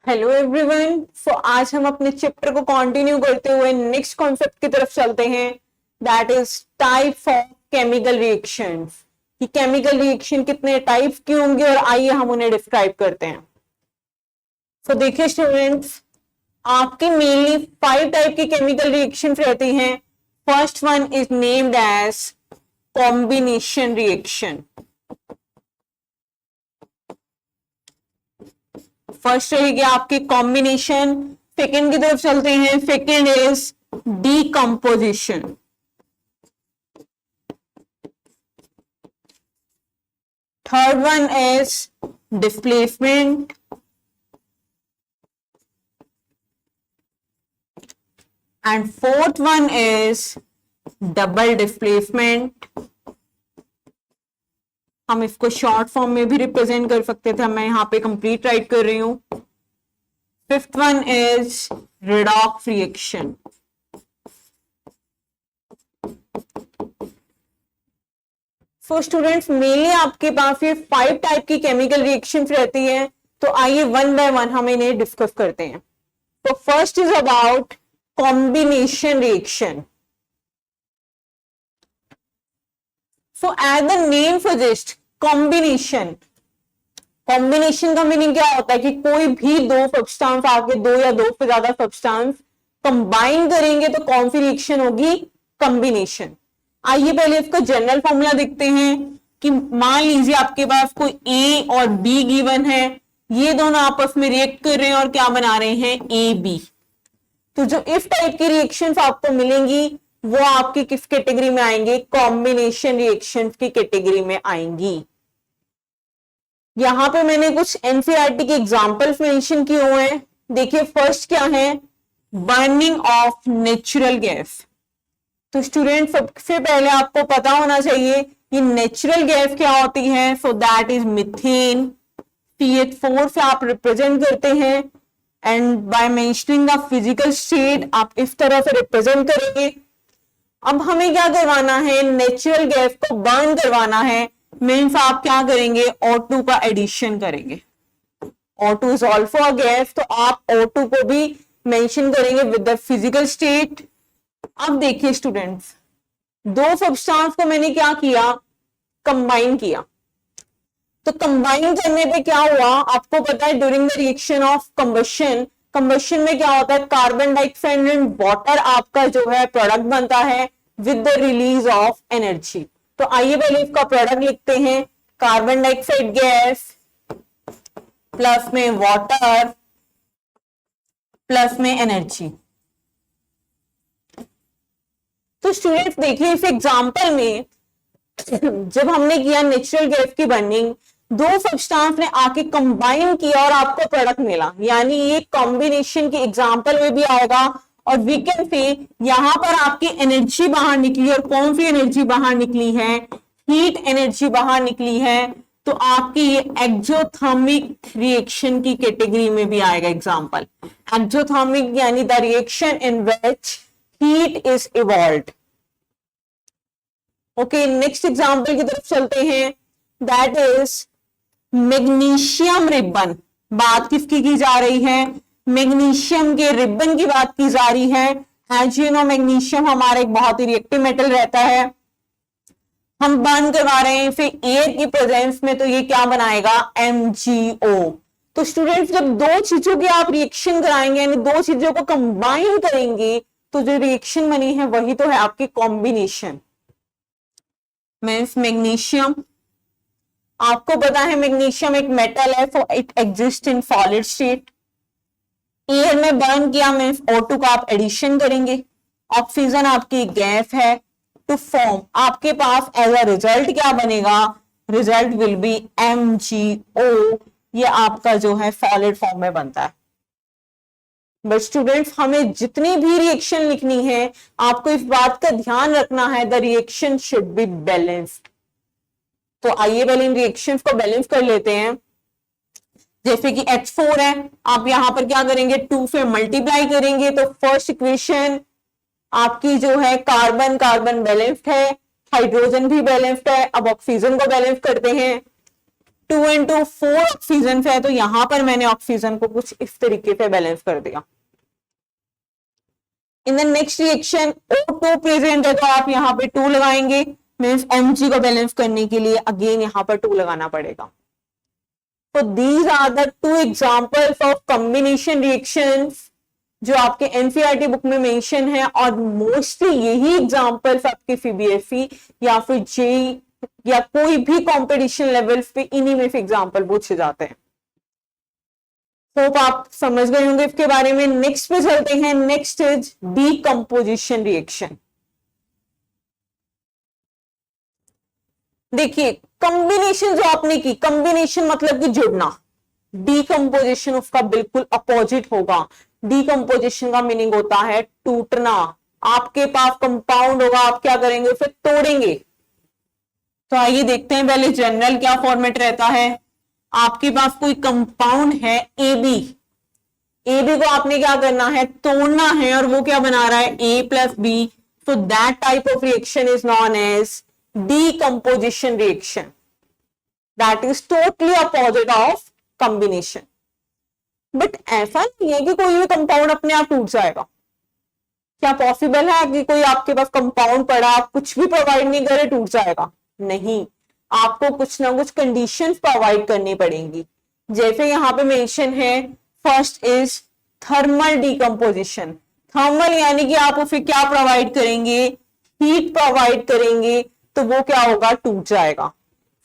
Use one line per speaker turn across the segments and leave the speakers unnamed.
Hello everyone. आज हम अपने चैप्टर को कंटिन्यू करते हुए नेक्स्ट कॉन्सेप्ट की तरफ चलते हैं, that is type of chemical reactions. कि केमिकल रिएक्शन कितने टाइप की होंगे और आइए हम उन्हें डिस्क्राइब करते हैं। तो देखिए स्टूडेंट्स, आपकी मेनली 5 टाइप की केमिकल रिएक्शन रहती हैं। First one is named as combination reaction. First रहेगी आपकी कॉम्बिनेशन। सेकेंड की तरफ चलते हैं, second is decomposition. Third one is displacement. And fourth one is double displacement. हम इसको शॉर्ट फॉर्म में भी रिप्रेजेंट कर सकते थे, मैं यहां पे कंप्लीट राइट कर रही हूं। Fifth one is redox reaction. So students, mainly आपके पास ये 5 टाइप की केमिकल रिएक्शंस रहती है। तो आइए वन बाय वन हम इन्हें डिस्कस करते हैं। तो first is about combination reaction. So as the name suggest, combination का मीनिंग क्या होता है कि कोई भी दो सब्सटेंस आके, दो या दो से ज्यादा सब्सटेंस कंबाइन करेंगे तो कौन सी रिएक्शन होगी? कॉम्बिनेशन। आइए पहले इसका जनरल फॉर्मूला देखते हैं कि मान लीजिए आपके पास कोई ए और बी गिवन है, ये दोनों आपस में रिएक्ट कर रहे हैं और क्या बना रहे हैं? A B. तो जो इस टाइप की रिएक्शंस आपको मिलेंगी वो आपकी किस कैटेगरी में आएंगे? कॉम्बिनेशन रिएक्शंस की कैटेगरी में आएंगी। यहां पे मैंने कुछ एनसीईआरटी के एग्जांपल्स मेंशन किए हुए हैं। देखिए फर्स्ट क्या है? Burning of natural gas. तो स्टूडेंट, सबसे पहले आपको पता होना चाहिए कि नेचुरल गैस क्या होती है। So that is methane. CH4 से आप रिप्रेजेंट करते हैं and by mentioning the physical state आप इस तरह से रिप्रेजेंट करेंगे। अब हमें क्या करवाना है? नेचुरल गैस को बर्न करवाना है। मीन्स आप क्या करेंगे? O2 का एडिशन करेंगे। O2 is also a gas, तो आप O2 को भी मेंशन करेंगे विद द फिजिकल स्टेट। अब देखिए स्टूडेंट्स, दो सब्सटेंस को मैंने क्या किया? कंबाइन किया। तो कंबाइन करने पे क्या हुआ? आपको पता है during the reaction of combustion में क्या होता है? कार्बन डाइऑक्साइड एंड वाटर आपका जो है प्रोडक्ट बनता है with the release of energy. तो आइए पहले इसका प्रोडक्ट लिखते हैं। कार्बन डाइऑक्साइड गैस प्लस में वाटर प्लस में एनर्जी। तो स्टूडेंट्स देखिए इस एग्जांपल में जब हमने किया नेचुरल गैस की बर्निंग, दो सब्सटेंस ने आके कंबाइन किया और आपको प्रोडक्ट मिला, यानी ये कॉम्बिनेशन के एग्जांपल में भी आएगा। और वी कैन से यहां पर आपकी एनर्जी बाहर निकली, और कौन सी एनर्जी बाहर निकली है? हीट एनर्जी बाहर निकली है। तो आपकी ये एक्सोथर्मिक रिएक्शन की कैटेगरी में भी आएगा एग्जांपल। एक्सोथर्मिक यानी the reaction in which heat is evolved. Okay, next example की तरफ चलते हैं, दैट इज मैग्नीशियम रिबन। बात किसकी की जा रही है? मैग्नीशियम के रिबन की बात की जा रही है। एज यू नो, मैग्नीशियम हमारा एक बहुत ही रिएक्टिव मेटल रहता है। हम बर्न करवा रहे हैं फिर एयर की प्रेजेंस में, तो ये क्या बनाएगा? MgO। तो स्टूडेंट्स, जब दो चीजों की आप रिएक्शन कराएंगे यानी दो चीजों को कंबाइन करेंगे, तो जो रिएक्शन बनी है वही तो है आपकी कॉम्बिनेशन। मीन्स मैग्नीशियम, आपको पता है मैग्नीशियम एक मेटल है, so it exist in solid state. Air में बर्न किया मीन्स O2 का आप एडिशन करेंगे। ऑक्सीजन आपकी गैस है। टू फॉर्म आपके पास एज अ रिजल्ट क्या बनेगा? Result will be MgO। ये आपका जो है सॉलिड फॉर्म में बनता है। बट स्टूडेंट्स, हमें जितनी भी रिएक्शन लिखनी है आपको इस बात का ध्यान रखना है, the reaction should be balanced. तो आइए पहले इन रिएक्शंस को बैलेंस कर लेते हैं। जैसे कि H4 है, आप यहां पर क्या करेंगे? 2 से मल्टीप्लाई करेंगे, तो फर्स्ट इक्वेशन आपकी जो है कार्बन कार्बन बैलेंस्ड है, हाइड्रोजन भी बैलेंस्ड है। अब ऑक्सीजन को बैलेंस करते हैं। 2 × 4 ऑक्सीजन है, तो यहां पर मैंने ऑक्सीजन को कुछ इस तरीके से बैलेंस कर दिया। In the next reaction O2 present है, तो आप यहाँ पे 2 लगाएंगे, मीन्स Mg को बैलेंस करने के लिए अगेन यहाँ पर 2 लगाना पड़ेगा। तो these are the 2 examples of combination reactions जो आपके एनसीईआरटी बुक में मेंशन है, और मोस्टली यही एग्जांपल्स आपके सीबीएसई या फिर जेईई या कोई भी कंपटीशन लेवल्स पे इन्हीं में से एग्जांपल पूछे जाते हैं। होप आप समझ गए होंगे इसके बारे में। नेक्स्ट पे चलते हैं। Next is decomposition reaction. देखिए कॉम्बिनेशन जो आपने की, कॉम्बिनेशन मतलब कि जुड़ना, डीकंपोजिशन उसका बिल्कुल अपोजिट होगा। डीकंपोजिशन का मीनिंग होता है टूटना। आपके पास कंपाउंड होगा, आप क्या करेंगे, उसे तोड़ेंगे। तो आइए देखते हैं पहले जनरल क्या फॉर्मेट रहता है। आपके पास कोई कंपाउंड है AB, AB को आपने क्या करना है, तोड़ना है, और वो क्या बना रहा है, A + B। so that type of reaction is known as decomposition reaction, that is totally opposite of combination। But ऐसा नहीं है कि कोई भी कंपाउंड अपने आप टूट जाएगा। क्या पॉसिबल है कि कोई आपके पास कंपाउंड पड़ा, आप कुछ भी प्रोवाइड नहीं करे, टूट जाएगा? नहीं, आपको कुछ ना कुछ कंडीशंस प्रोवाइड करनी पड़ेंगी। जैसे यहाँ पे मेंशन है, first is thermal decomposition. Thermal यानी कि आप उसे क्या प्रोवाइड करेंगे, हीट प्रोवाइड करेंगे, तो वो क्या होगा, टूट जाएगा।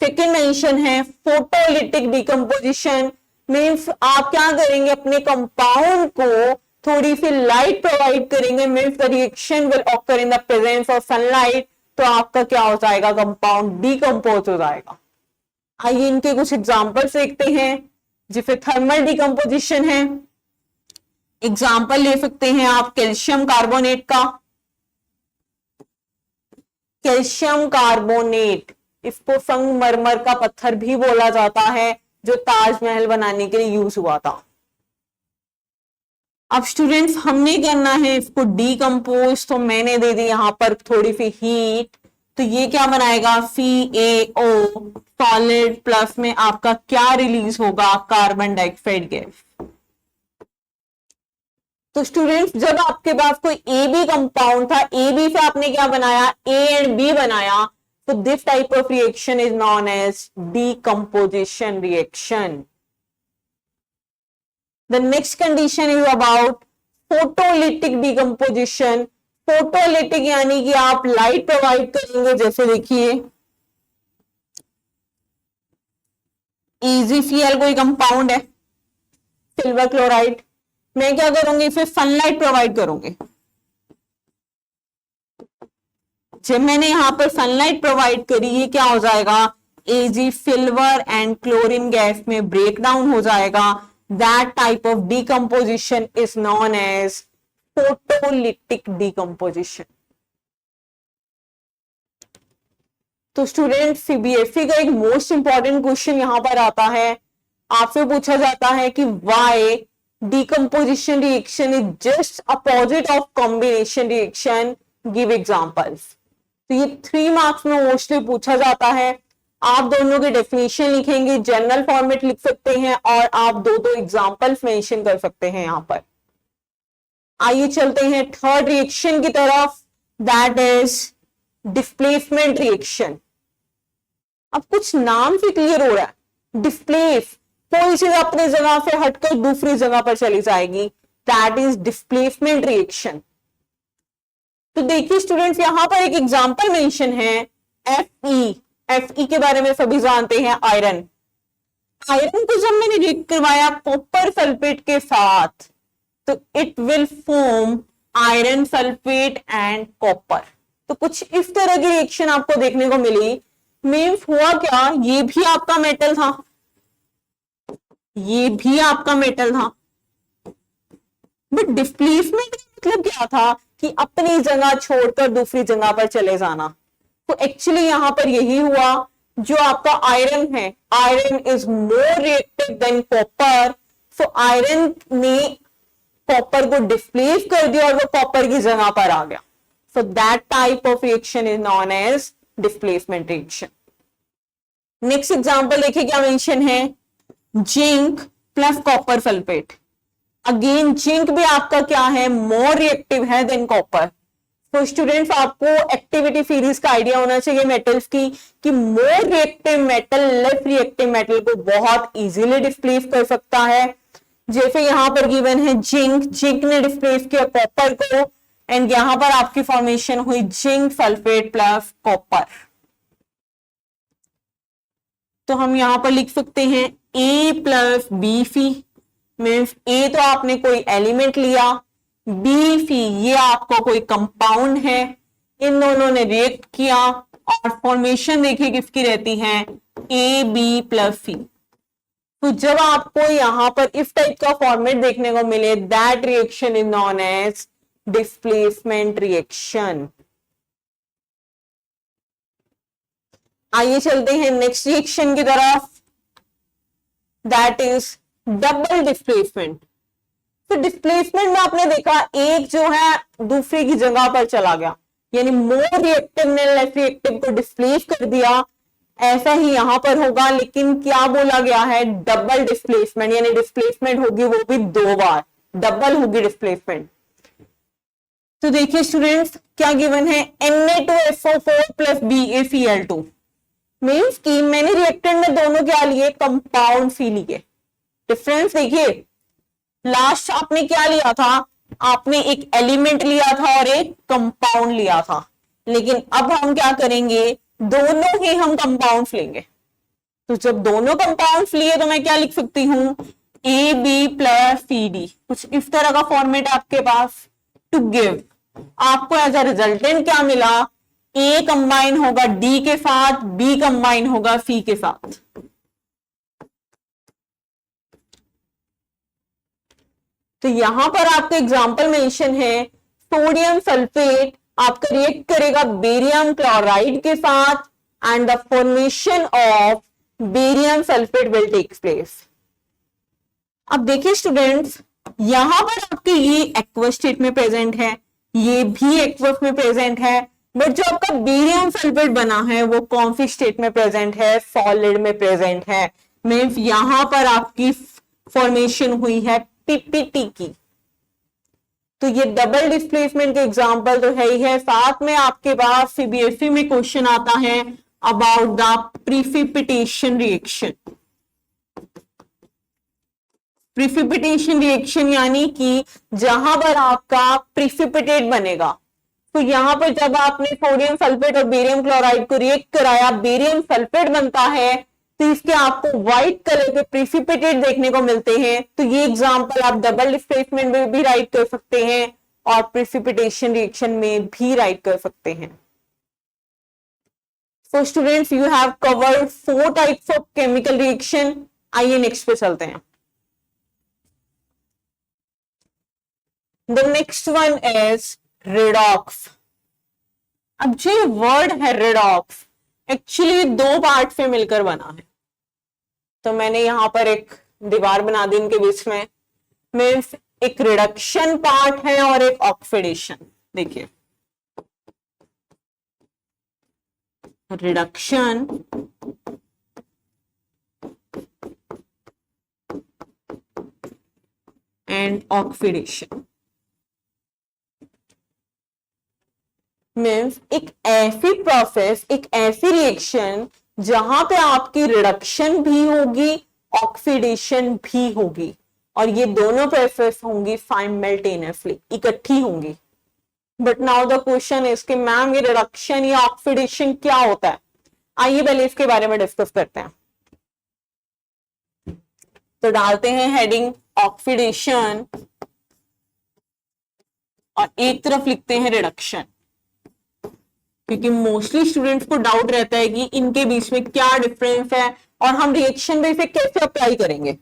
सेकेंड मेंशन है फोटोलिटिक डीकंपोजिशन, मीन्स आप क्या करेंगे, अपने कंपाउंड को थोड़ी सी लाइट प्रोवाइड करेंगे, means the reaction will occur in the presence of sunlight, तो आपका क्या हो जाएगा, कंपाउंड डीकंपोज हो जाएगा। आइए इनके कुछ एग्जांपल्स देखते हैं। जिसे थर्मल डीकंपोजिशन है, एग्जांपल ले सकते हैं आप कैल्शियम कार्बोनेट का। कैल्शियम कार्बोनेट, इसको संगमरमर का पत्थर भी बोला जाता है, जो ताजमहल बनाने के लिए यूज हुआ था। अब स्टूडेंट्स हमने करना है इसको डीकंपोज, तो मैंने दे दी यहां पर थोड़ी सी हीट, तो ये क्या बनाएगा, CaO सॉलिड, प्लस में आपका क्या रिलीज होगा, कार्बन डाइऑक्साइड गैस। तो स्टूडेंट्स जब आपके पास कोई AB कंपाउंड था, AB से आपने क्या बनाया, A and B बनाया, तो this type of reaction is known as decomposition reaction. The next condition is about photolytic decomposition। Photolytic यानी कि आप लाइट प्रोवाइड करेंगे। जैसे देखिए EgCl कोई कंपाउंड है, सिल्वर क्लोराइड, मैं क्या करूंगी, इसे सनलाइट प्रोवाइड करूंगी। जब मैंने यहां पर सनलाइट प्रोवाइड करी, ये क्या हो जाएगा, Ag silver and chlorine gas में ब्रेक डाउन हो जाएगा। That type of decomposition is known as photolytic decomposition। तो स्टूडेंट सीबीएसई का एक मोस्ट इंपॉर्टेंट क्वेश्चन यहां पर आता है, आपसे पूछा जाता है कि why decomposition reaction is just opposite of combination reaction, give examples। तो ये 3 मार्क्स में मोस्टली पूछा जाता है। आप दोनों की डेफिनेशन लिखेंगे, जनरल फॉर्मेट लिख सकते हैं, और आप दो एग्जांपल्स मेंशन कर सकते हैं यहां पर। आइए चलते हैं थर्ड रिएक्शन की तरफ, दैट इज डिस्प्लेसमेंट रिएक्शन। अब कुछ नाम से क्लियर हो रहा है, डिस्प्लेस, कोई चीज अपनी जगह से हटकर दूसरी जगह पर चली जाएगी, दैट इज डिस्प्लेसमेंट रिएक्शन। तो देखिए स्टूडेंट्स यहां पर एक एग्जांपल मेंशन है, Fe के बारे में सभी जानते हैं, आयरन। आयरन को जब मैंने रिएक्ट करवाया कॉपर सल्फेट के साथ, तो it will form iron sulphate and copper. तो कुछ इस तरह की रिएक्शन आपको देखने को मिली। मीन्स हुआ क्या, ये भी आपका मेटल था, ये भी आपका मेटल था, बट डिस्प्लेसमेंट का मतलब क्या था, कि अपनी जगह छोड़कर दूसरी जगह पर चले जाना। तो एक्चुअली यहां पर यही हुआ, जो आपका आयरन है, iron is more reactive than copper, so iron ने कॉपर को डिस्प्लेस कर दिया और वो कॉपर की जगह पर आ गया। So that type of reaction is known as displacement reaction. Next example देखिए क्या मेंशन है, zinc plus copper sulphate. Again zinc भी आपका क्या है, मोर रिएक्टिव है देन कॉपर। तो स्टूडेंट्स आपको एक्टिविटी सीरीज का आइडिया होना चाहिए मेटल्स की, कि more reactive metal less reactive metal को बहुत इजीली डिस्प्लेस कर सकता है। जैसे यहां पर गिवन है जिंक, जिंक ने डिस्प्लेस किया कॉपर को, एंड यहां पर आपकी फॉर्मेशन हुई जिंक सल्फेट प्लस कॉपर। तो हम यहां पर लिख सकते हैं ए प्लस बी सी, मीन्स ए तो आपने कोई एलिमेंट लिया, बी सी ये आपको कोई कंपाउंड है, इन दोनों ने रिएक्ट किया और फॉर्मेशन देखिए किसकी रहती है, ए बी प्लस सी। तो जब आपको यहां पर इस टाइप का फॉर्मेट देखने को मिले, that reaction is known as displacement reaction. आइए चलते हैं नेक्स्ट रिएक्शन की तरफ, दैट इज डबल डिस्प्लेसमेंट। तो डिस्प्लेसमेंट में आपने देखा एक जो है दूसरे की जगह पर चला गया, यानी मोर रिएक्टिव ने लेस रिएक्टिव को डिस्प्लेस कर दिया। ऐसा ही यहां पर होगा, लेकिन क्या बोला गया है, डबल डिस्प्लेसमेंट, यानी डिस्प्लेसमेंट होगी वो भी 2 बार, डबल होगी डिस्प्लेसमेंट। तो देखिए स्टूडेंट्स क्या गिवन है, Na2SO4 प्लस BaCl2, मीन्स कि मैंने रिएक्टेंट में दोनों क्या लिए, कंपाउंड सी लिए। डिफरेंस देखिए, लास्ट आपने क्या लिया था, आपने एक एलिमेंट लिया था और एक कंपाउंड लिया था, लेकिन अब हम क्या करेंगे, दोनों ही हम कंपाउंड्स लेंगे। तो जब दोनों कंपाउंड्स लिए तो मैं क्या लिख सकती हूं, A B plus C D, कुछ इस तरह का फॉर्मेट आपके पास। टू गिव आपको एज अ रिजल्टेंट क्या मिला, ए कंबाइन होगा डी के साथ, बी कंबाइन होगा सी के साथ। तो यहां पर आपका एग्जांपल मेंशन है, सोडियम सल्फेट आपका रिएक्ट करेगा बेरियम क्लोराइड के साथ and the formation of barium sulphate will take place. अब देखिए स्टूडेंट्स, यहां पर आपके ये एक्वस स्टेट में प्रेजेंट है, ये भी एक्वस में प्रेजेंट है, बट जो आपका बेरियम सल्फेट बना है वो कौन सी स्टेट में प्रेजेंट है, सॉलिड में प्रेजेंट है। मीन्स यहां पर आपकी फॉर्मेशन हुई है पीपीटी की। तो ये डबल डिस्प्लेसमेंट के एग्जांपल तो है ही है, साथ में आपके पास सीबीएसई में क्वेश्चन आता है about the precipitation reaction. Precipitation reaction यानी कि जहां पर आपका प्रिसिपिटेट बनेगा। तो यहां पर जब आपने सोडियम सल्फेट और बेरियम क्लोराइड को रिएक्ट कराया, बेरियम सल्फेट बनता है, तो इसके आपको व्हाइट कलर के प्रिसिपिटेट देखने को मिलते हैं। तो ये एग्जांपल आप डबल डिस्प्लेसमेंट में भी राइट कर सकते हैं और प्रिसिपिटेशन रिएक्शन में भी राइट कर सकते हैं। So students, you have covered 4 types of chemical reaction. आइए नेक्स्ट पे चलते हैं। The next one is redox. अब जो वर्ड है रेडॉक्स, एक्चुअली 2 पार्ट से मिलकर बना है। तो मैंने यहां पर एक दीवार बना दी इनके बीच में, मीन्स एक रिडक्शन पार्ट है और एक ऑक्सीडेशन। देखिए रिडक्शन एंड ऑक्सीडेशन मीन्स एक ऐसी प्रोसेस, एक ऐसी रिएक्शन जहां पे आपकी रिडक्शन भी होगी, ऑक्सीडेशन भी होगी, और ये दोनों प्रोसेस होंगी साइमल्टेनियसली, इकट्ठी होंगी। But now the question is कि मैम ये रिडक्शन या ऑक्सीडेशन क्या होता है। आइए पहले इसके बारे में डिस्कस करते हैं। तो डालते हैं हेडिंग ऑक्सीडेशन और एक तरफ लिखते हैं रिडक्शन, क्योंकि मोस्टली स्टूडेंट्स को डाउट रहता है कि इनके बीच में क्या डिफरेंस है और हम रिएक्शन में इसे कैसे अप्लाई करेंगे।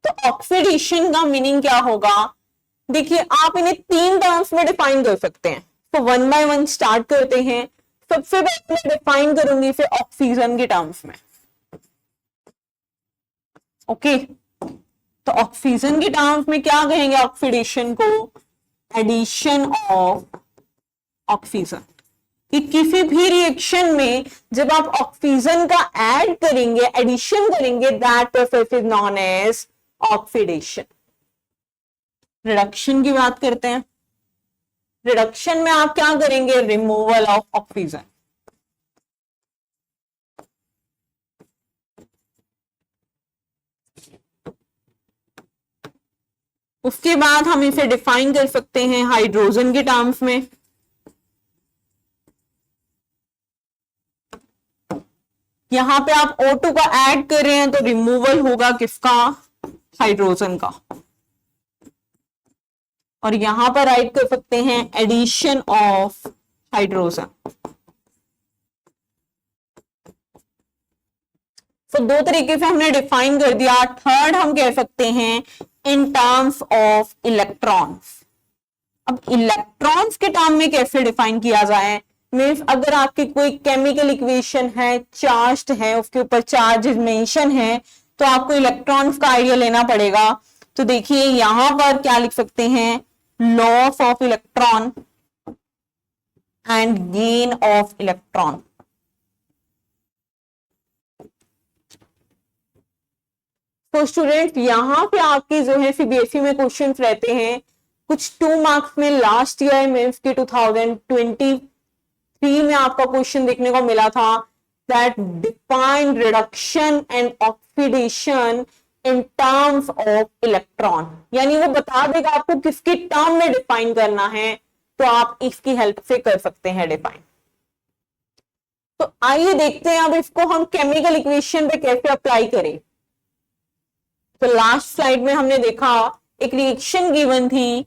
तो ऑक्सीडेशन का मीनिंग क्या होगा, देखिए आप इन्हें 3 टर्म्स में डिफाइन कर सकते हैं। तो 1 बाय 1 स्टार्ट करते हैं। सबसे पहले मैं डिफाइन करूंगी इसे ऑक्सीजन के टर्म्स में। ओके, तो ऑक्सीजन के टर्म्स में क्या कहेंगे ऑक्सीडेशन को, एडिशन ऑफ ऑक्सीजन। कि किसी भी रिएक्शन में जब आप ऑक्सीजन का ऐड करेंगे, एडिशन करेंगे, that process is known as oxidation. Reduction की बात करते हैं। रिडक्शन में आप क्या करेंगे? Removal of oxygen. उसके बाद हम इसे डिफाइन कर सकते हैं हाइड्रोजन के टर्म्स में। यहां पे आप O2 का ऐड कर रहे हैं तो रिमूवल होगा किसका? हाइड्रोजन का। और यहां पर राइट कर सकते हैं एडिशन ऑफ हाइड्रोजन। तो दो तरीके से हमने डिफाइन कर दिया। थर्ड हम कह सकते हैं इन टर्म्स ऑफ इलेक्ट्रॉन्स। अब इलेक्ट्रॉन्स के टर्म में कैसे डिफाइन किया जाए? मीन्स अगर आपकी कोई केमिकल इक्वेशन है, चार्ज्ड है, उसके ऊपर चार्जेस मेंशन है, तो आपको इलेक्ट्रॉन्स का आइडिया लेना पड़ेगा। तो देखिए यहां पर क्या लिख सकते हैं? Loss of electron and gain of electron. तो स्टूडेंट यहां पे आपके जो है सीबीएसई में क्वेश्चंस रहते हैं कुछ 2 मार्क्स में। लास्ट ईयर मेंस के 2023 में आपका क्वेश्चन देखने को मिला था that define reduction and oxidation in terms of electron. यानी वो बता देगा आपको किसके टर्म में डिफाइन करना है, तो आप इसकी हेल्प से कर सकते हैं डिफाइन। तो आइए देखते हैं अब इसको हम केमिकल इक्वेशन पे कैसे अप्लाई करें। तो लास्ट स्लाइड में हमने देखा एक रिएक्शन गिवन थी,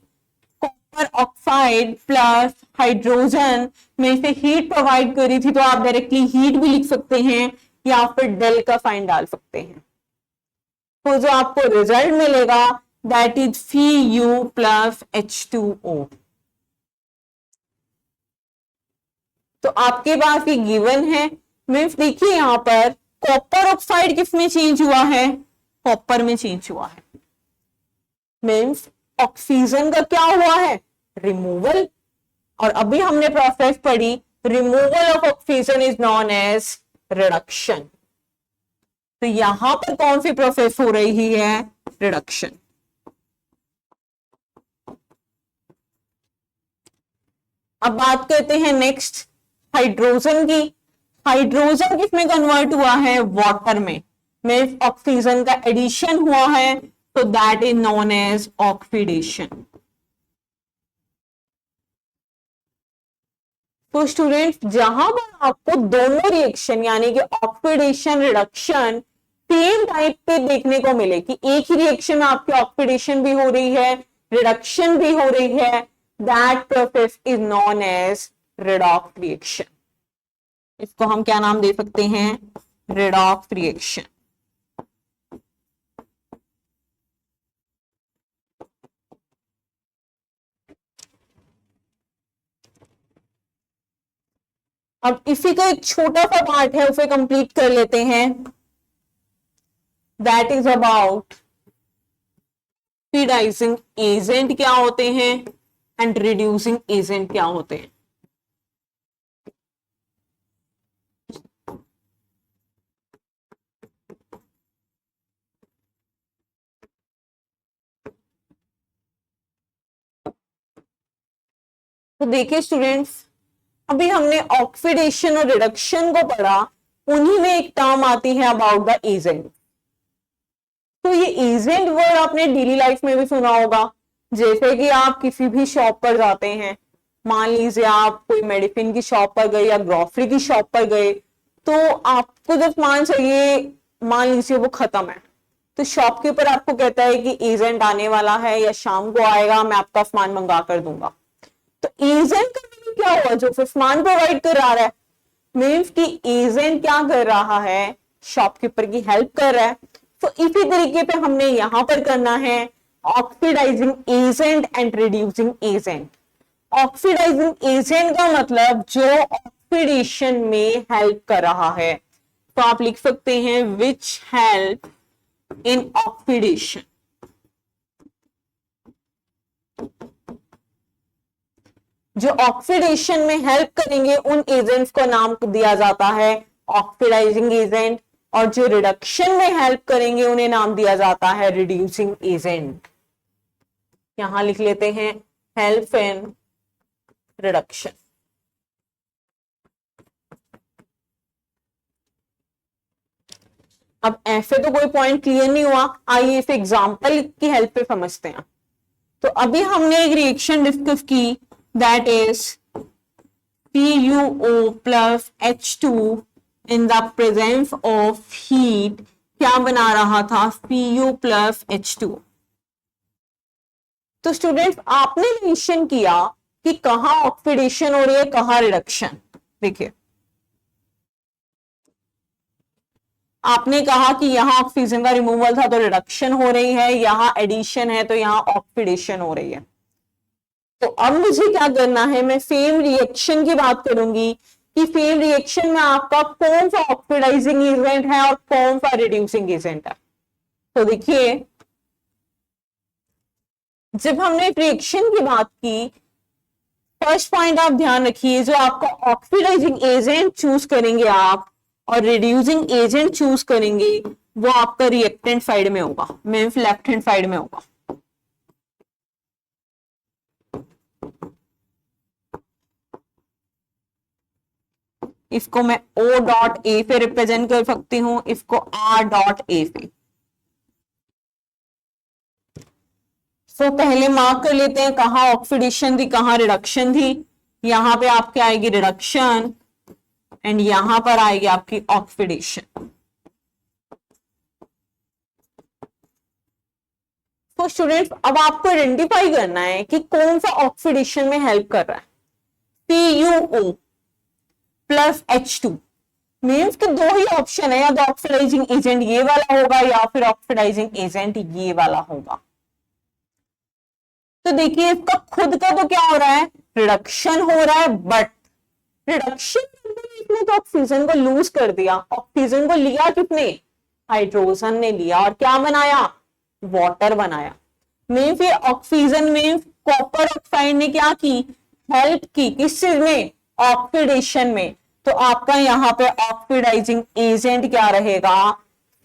कॉपर ऑक्साइड प्लस हाइड्रोजन में से हीट प्रोवाइड करी थी। तो आप डायरेक्टली हीट भी लिख सकते हैं या फिर डेल का साइन डाल सकते हैं। तो जो आपको रिजल्ट मिलेगा that is Fu plus H2O। तो आपके पास ये गिवन है। मीन्स देखिए यहां पर कॉपर ऑक्साइड किस में चेंज हुआ है? कॉपर में चेंज हुआ है। मीन्स ऑक्सीजन का क्या हुआ है? रिमूवल। और अभी हमने प्रोसेस पढ़ी, removal of oxygen is known as reduction. तो यहां पर कौन सी प्रोसेस हो रही है? रिडक्शन। अब बात करते हैं नेक्स्ट हाइड्रोजन की। हाइड्रोजन किसमें कन्वर्ट हुआ है? वाटर में। मीन्स ऑक्सीजन का एडिशन हुआ है, तो that is known as oxidation. तो स्टूडेंट जहां पर आपको दोनों रिएक्शन यानी कि ऑक्सीडेशन रिडक्शन सेम टाइप पे देखने को मिले कि एक ही रिएक्शन में आपकी ऑक्सीडेशन भी हो रही है, रिडक्शन भी हो रही है, that process is known as redox reaction. इसको हम क्या नाम दे सकते हैं? Redox reaction. अब इसी का एक छोटा सा पार्ट है, उसे कंप्लीट कर लेते हैं। That is about oxidising agent क्या होते हैं एंड रिड्यूसिंग एजेंट क्या होते हैं। तो देखिए स्टूडेंट्स, अभी हमने ऑक्सीडेशन और रिडक्शन को पढ़ा, उन्हीं में एक टर्म आती है अबाउट द एजेंट। तो ये एजेंट वर्ड आपने डेली लाइफ में भी सुना होगा। जैसे कि आप किसी भी शॉप पर जाते हैं, मान लीजिए आप कोई मेडिसिन की शॉप पर गए या ग्रोसरी की शॉप पर गए, तो आपको जब सामान चाहिए, मान लीजिए वो खत्म है, तो शॉपकीपर आपको कहता है कि एजेंट आने वाला है या शाम को आएगा, मैं आपका सामान मंगा कर दूंगा। तो एजेंट का मीनिंग क्या हुआ? जो फिर सामान प्रोवाइड करा रहा है। मीन्स कि एजेंट क्या कर रहा है? शॉपकीपर की हेल्प कर रहा है। तो इसी तरीके पे हमने यहां पर करना है oxidising agent and reducing agent. Oxidising agent का मतलब जो ऑक्सीडेशन में हेल्प कर रहा है, तो आप लिख सकते हैं विच हेल्प इन ऑक्सीडेशन। जो ऑक्सीडेशन में हेल्प करेंगे उन एजेंट्स को नाम दिया जाता है ऑक्सीडाइजिंग एजेंट, और जो रिडक्शन में हेल्प करेंगे उन्हें नाम दिया जाता है रिड्यूसिंग एजेंट। यहां लिख लेते हैं हेल्प इन रिडक्शन। अब ऐसे तो कोई पॉइंट क्लियर नहीं हुआ, आइए इस एग्जांपल की हेल्प पे समझते हैं। तो अभी हमने एक रिएक्शन डिस्कस की, that is PuO plus H2 in the presence of heat. क्या बना रहा था? Pu plus H2। तो स्टूडेंट्स आपने मेंशन किया कि कहां ऑक्सीडेशन हो रही है, कहां रिडक्शन। देखिए आपने कहा कि यहां ऑक्सीजन का रिमूवल था तो रिडक्शन हो रही है, यहां एडिशन है तो यहां ऑक्सीडेशन हो रही है। तो अब मुझे क्या करना है, मैं सेम रिएक्शन की बात करूंगी कि सेम रिएक्शन में आपका कौन सा ऑक्सीडाइजिंग एजेंट है और कौन सा रिड्यूसिंग एजेंट है। तो देखिए जब हमने रिएक्शन की बात की, फर्स्ट पॉइंट आप ध्यान रखिए, जो आपका ऑक्सीडाइजिंग एजेंट चूज करेंगे आप और रिड्यूसिंग एजेंट चूज करेंगे वो आपका रिएक्टेंट साइड में होगा, मींस लेफ्ट हैंड साइड में होगा। इसको मैं O डॉट ए पे रिप्रेजेंट कर सकती हूं, इसको R डॉट ए पे। तो पहले मार्क कर लेते हैं कहां ऑक्सीडेशन थी कहां रिडक्शन थी। यहां पे आपके आएगी रिडक्शन एंड यहां पर आएगी आपकी ऑक्सीडेशन। तो स्टूडेंट्स अब आपको आइडेंटिफाई करना है कि कौन सा ऑक्सीडेशन में हेल्प कर रहा है। PuO प्लस H2 मीन्स कि दो ही ऑप्शन है, या तो ऑक्सीडाइजिंग एजेंट ये वाला होगा या फिर ऑक्सीडाइजिंग एजेंट ये वाला होगा। तो देखिए इसका खुद का तो क्या हो रहा है, रिडक्शन हो रहा है, बट रिडक्शन इसने तो ऑक्सीजन को लूज कर दिया। ऑक्सीजन को लिया किसने? हाइड्रोजन ने लिया और क्या बनाया? वाटर बनाया। मीन्स ये ऑक्सीजन में कॉपर ऑक्साइड ने क्या की? हेल्प की। किस चीज में? ऑक्सीडेशन में। तो आपका यहां पे ऑक्सीडाइजिंग एजेंट क्या रहेगा?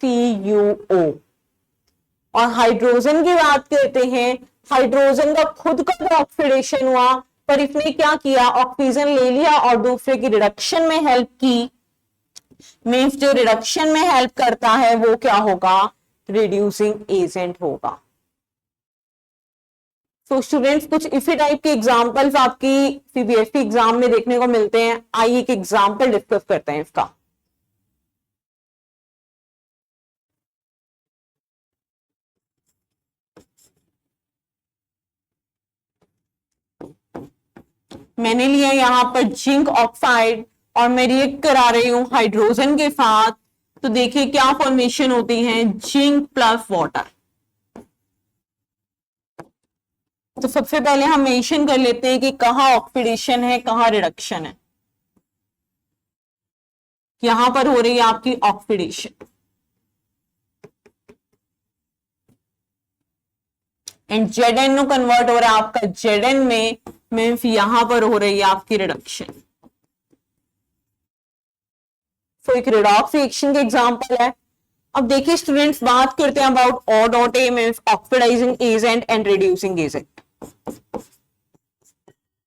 CuO। और हाइड्रोजन की बात करते हैं, हाइड्रोजन का खुद का तो ऑक्सीडेशन हुआ, पर इसने क्या किया? ऑक्सीजन ले लिया और दूसरे की रिडक्शन में हेल्प की। मीन्स जो रिडक्शन में हेल्प करता है वो क्या होगा? रिड्यूसिंग एजेंट होगा। तो स्टूडेंट्स कुछ इसी टाइप के एग्जांपल्स आपकी सीबीएसई एग्जाम में देखने को मिलते हैं। आइए एक एग्जांपल डिस्कस करते हैं इसका। मैंने लिया यहां पर जिंक ऑक्साइड और मैं रिएक्ट करा रही हूं हाइड्रोजन के साथ। तो देखिए क्या फॉर्मेशन होती है, जिंक प्लस वाटर। तो सबसे पहले हम मेंशन कर लेते हैं कि कहां ऑक्सीडेशन है कहां रिडक्शन है। यहां पर हो रही है आपकी ऑक्सीडेशन एंड Zn कन्वर्ट हो रहा है आपका Zn में, मीन्स यहां पर हो रही है आपकी रिडक्शन। तो एक रिडॉक्स रिएक्शन के एग्जांपल है। अब देखिए स्टूडेंट्स बात करते हैं about O dot A means oxidising agent and reducing agent.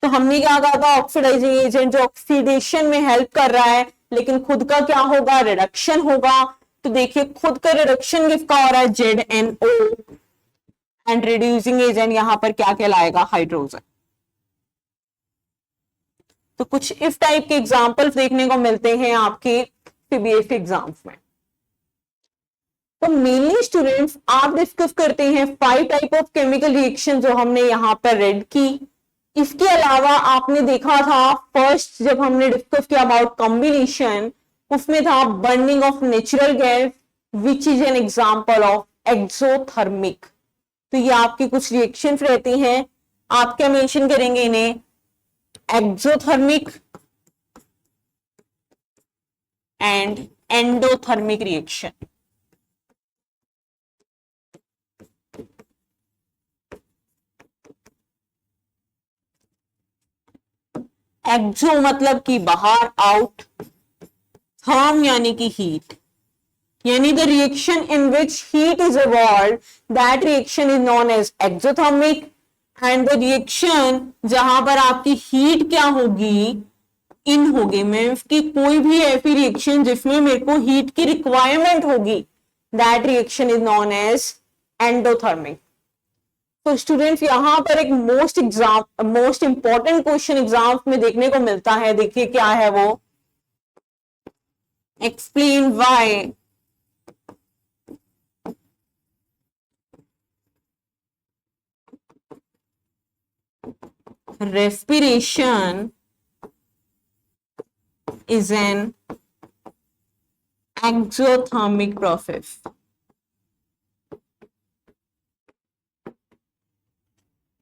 तो हमने क्या कहा था? ऑक्सीडाइजिंग एजेंट जो ऑक्सीडेशन में हेल्प कर रहा है, लेकिन खुद का क्या होगा? रिडक्शन होगा। तो देखिए खुद का रिडक्शन किसका हो रहा है? ZnO। एंड रिड्यूसिंग एजेंट यहां पर क्या कहलाएगा? हाइड्रोजन। तो कुछ इस टाइप के एग्जांपल्स देखने को मिलते हैं आपके सीबीएसई एग्जाम्स में। तो मेनली स्टूडेंट्स आप डिस्कस करते हैं 5 टाइप ऑफ केमिकल रिएक्शन जो हमने यहां पर रेड की। इसके अलावा आपने देखा था फर्स्ट जब हमने डिस्कस किया अबाउट कॉम्बिनेशन, उसमें था burning of natural gas which is an example of exothermic. तो ये आपकी कुछ रिएक्शंस रहती हैं, आप क्या मेंशन करेंगे इन्हें? Exothermic and endothermic reaction. Exo मतलब कि बाहर, आउट, थर्म यानी कि हीट, यानी the reaction in which heat is evolved, that reaction is known as exothermic, and the reaction जहां पर आपकी हीट क्या होगी, इन होगी, मीन्स कि कोई भी ऐसी रिएक्शन जिसमें मेरे को हीट की रिक्वायरमेंट होगी, that reaction is known as endothermic. तो स्टूडेंट्स यहां पर एक मोस्ट इंपॉर्टेंट क्वेश्चन एग्जाम में देखने को मिलता है, देखिए क्या है वो, explain why respiration is an exothermic process।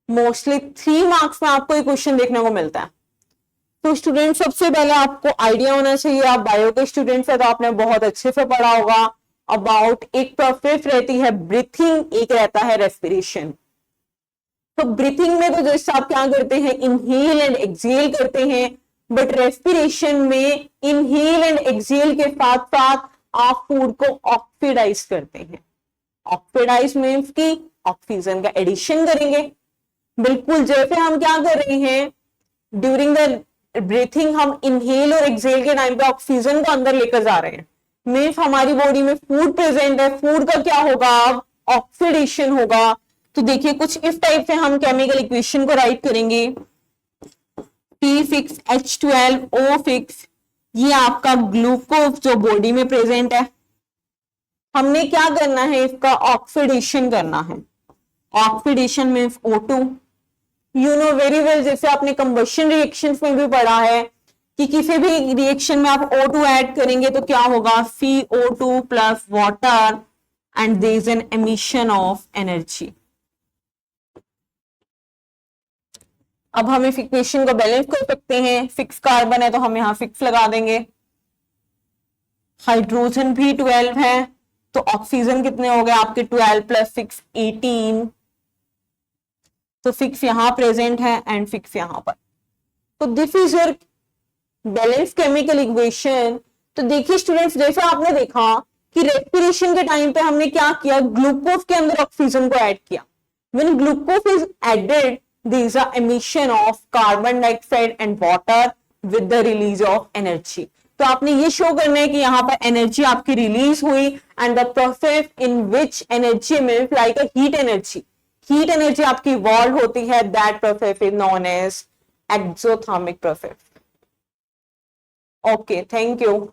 Mostly 3 marks में आपको ये क्वेश्चन देखने को मिलता है। तो स्टूडेंट सबसे पहले आपको आइडिया होना चाहिए, आप बायो के स्टूडेंट्स है तो आपने बहुत अच्छे से पढ़ा होगा अबाउट, एक प्रोसेस रहती है ब्रीथिंग, एक रहता है रेस्पिरेशन। तो ब्रीथिंग में तो जैसे आप क्या करते हैं, इनहेल एंड एक्सहेल करते हैं, बट रेस्पिरेशन में इनहेल एंड एक्सहेल के साथ साथ आप फूड को ऑक्सीडाइज करते हैं। ऑक्सीडाइज मीन्स कि ऑक्सीजन का एडिशन करेंगे, बिल्कुल जैसे हम क्या कर रहे हैं ड्यूरिंग द ब्रीथिंग, हम इनहेल और एक्सहेल के टाइम पे ऑक्सीजन को अंदर लेकर जा रहे हैं, मीन्स हमारी बॉडी में फूड प्रेजेंट है, फूड का क्या होगा, ऑक्सीडेशन होगा। तो देखिए कुछ इस टाइप से हम केमिकल इक्वेशन को राइट करेंगे, T6H12O6, ये आपका ग्लूकोज जो बॉडी में प्रेजेंट है, हमने क्या करना है, इसका ऑक्सीडेशन करना है। Oxidation means O2, you know very well, जैसे आपने कंबशन रिएक्शंस में भी पढ़ा है कि किसी भी रिएक्शन में आप O2 ऐड करेंगे तो क्या होगा, CO2 plus water and there is an emission of energy. अब हम इस इक्वेशन को बैलेंस कर सकते हैं, फिक्स कार्बन है तो हम यहां फिक्स लगा देंगे, हाइड्रोजन भी 12 है तो ऑक्सीजन कितने हो गए आपके 12 प्लस 6 18, तो फिक्स यहां प्रेजेंट है एंड फिक्स यहां पर। तो this is your balance chemical equation. तो देखिए स्टूडेंट्स, जैसे आपने देखा कि रेस्पिरेशन के टाइम पे हमने क्या किया, ग्लूकोज के अंदर ऑक्सीजन को ऐड किया, when glucose is added there is a emission of carbon dioxide and water with the release of energy। तो आपने ये शो करना है कि यहाँ पर एनर्जी आपकी रिलीज हुई and the process in which energy means like a heat energy, heat energy आपकी इवॉल्व होती है, that process is known as exothermic process. Okay, thank you.